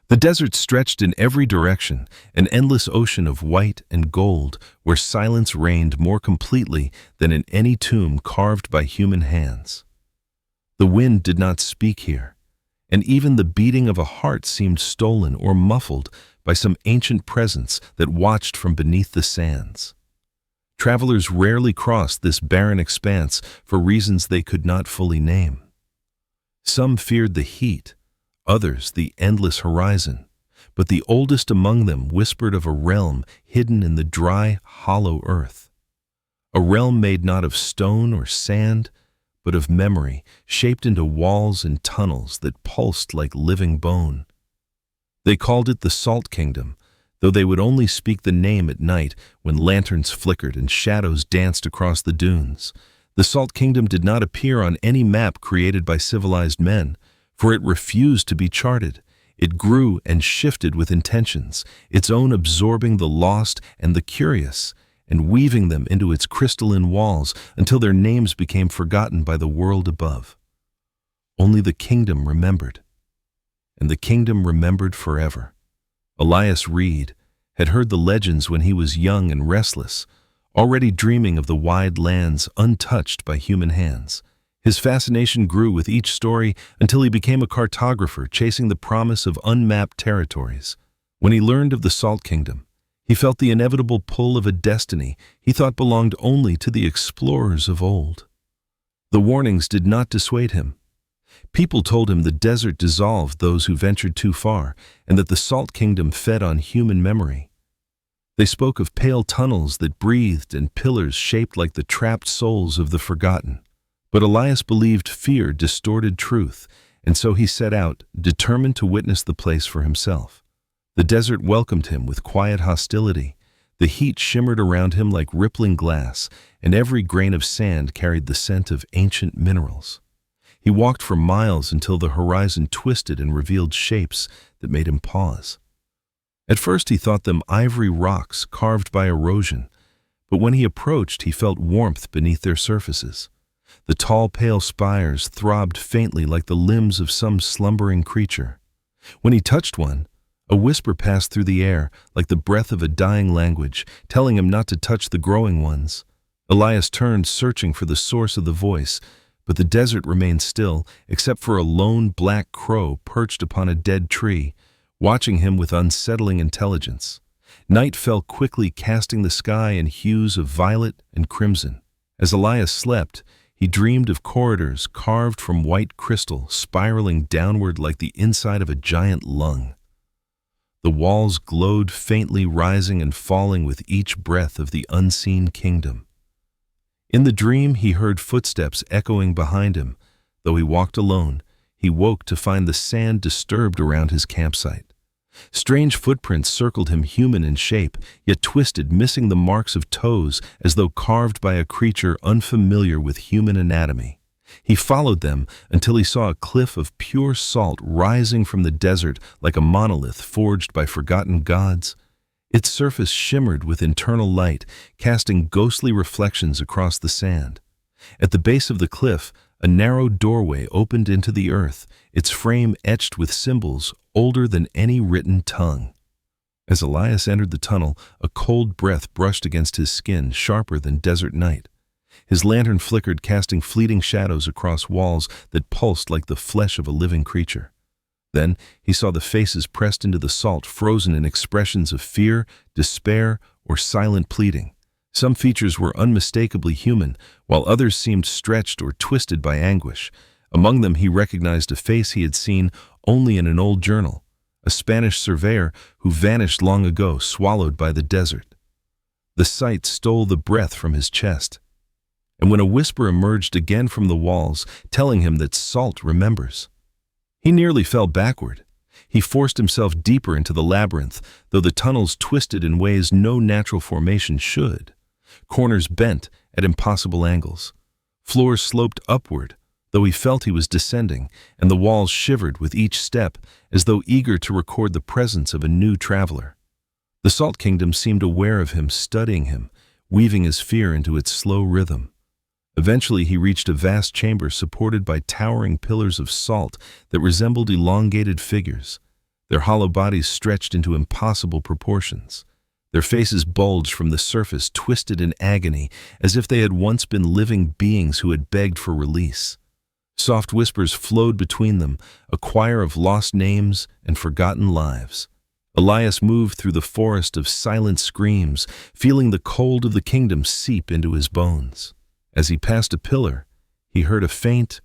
The desert stretched in every direction, an endless ocean of white and gold, where silence reigned more completely than in any tomb carved by human hands. The wind did not speak here, and even the beating of a heart seemed stolen or muffled by some ancient presence that watched from beneath the sands. Travelers rarely crossed this barren expanse for reasons they could not fully name. Some feared the heat, others the endless horizon, but the oldest among them whispered of a realm hidden in the dry, hollow earth. A realm made not of stone or sand, but of memory, shaped into walls and tunnels that pulsed like living bone. They called it the Salt Kingdom, though they would only speak the name at night when lanterns flickered and shadows danced across the dunes. The Salt Kingdom did not appear on any map created by civilized men, for it refused to be charted. It grew and shifted with intentions, its own absorbing the lost and the curious, and weaving them into its crystalline walls until their names became forgotten by the world above. Only the kingdom remembered, and the kingdom remembered forever. Elias Reed had heard the legends when he was young and restless, already dreaming of the wide lands untouched by human hands. His fascination grew with each story until he became a cartographer chasing the promise of unmapped territories. When he learned of the Salt Kingdom, he felt the inevitable pull of a destiny he thought belonged only to the explorers of old. The warnings did not dissuade him. People told him the desert dissolved those who ventured too far, and that the Salt Kingdom fed on human memory. They spoke of pale tunnels that breathed and pillars shaped like the trapped souls of the forgotten. But Elias believed fear distorted truth, and so he set out, determined to witness the place for himself. The desert welcomed him with quiet hostility. The heat shimmered around him like rippling glass, and every grain of sand carried the scent of ancient minerals. He walked for miles until the horizon twisted and revealed shapes that made him pause. At first he thought them ivory rocks carved by erosion, but when he approached he felt warmth beneath their surfaces. The tall, pale spires throbbed faintly like the limbs of some slumbering creature. When he touched one, a whisper passed through the air like the breath of a dying language, telling him not to touch the growing ones. Elias turned, searching for the source of the voice, but the desert remained still, except for a lone black crow perched upon a dead tree, watching him with unsettling intelligence. Night fell quickly, casting the sky in hues of violet and crimson. As Elias slept, he dreamed of corridors carved from white crystal, spiraling downward like the inside of a giant lung. The walls glowed faintly, rising and falling with each breath of the unseen kingdom. In the dream, he heard footsteps echoing behind him. Though he walked alone, he woke to find the sand disturbed around his campsite. Strange footprints circled him, human in shape, yet twisted, missing the marks of toes as though carved by a creature unfamiliar with human anatomy. He followed them until he saw a cliff of pure salt rising from the desert like a monolith forged by forgotten gods. Its surface shimmered with internal light, casting ghostly reflections across the sand. At the base of the cliff, a narrow doorway opened into the earth, its frame etched with symbols older than any written tongue. As Elias entered the tunnel, a cold breath brushed against his skin, sharper than desert night. His lantern flickered, casting fleeting shadows across walls that pulsed like the flesh of a living creature. Then he saw the faces pressed into the salt, frozen in expressions of fear, despair, or silent pleading. Some features were unmistakably human, while others seemed stretched or twisted by anguish. Among them he recognized a face he had seen only in an old journal, a Spanish surveyor who vanished long ago, swallowed by the desert. The sight stole the breath from his chest, and when a whisper emerged again from the walls, telling him that salt remembers, he nearly fell backward. He forced himself deeper into the labyrinth, though the tunnels twisted in ways no natural formation should. Corners bent at impossible angles. Floors sloped upward, though he felt he was descending, and the walls shivered with each step as though eager to record the presence of a new traveler. The Salt Kingdom seemed aware of him, studying him, weaving his fear into its slow rhythm. Eventually he reached a vast chamber supported by towering pillars of salt that resembled elongated figures. Their hollow bodies stretched into impossible proportions. Their faces bulged from the surface, twisted in agony, as if they had once been living beings who had begged for release. Soft whispers flowed between them, a choir of lost names and forgotten lives. Elias moved through the forest of silent screams, feeling the cold of the kingdom seep into his bones. As he passed a pillar, he heard a faint,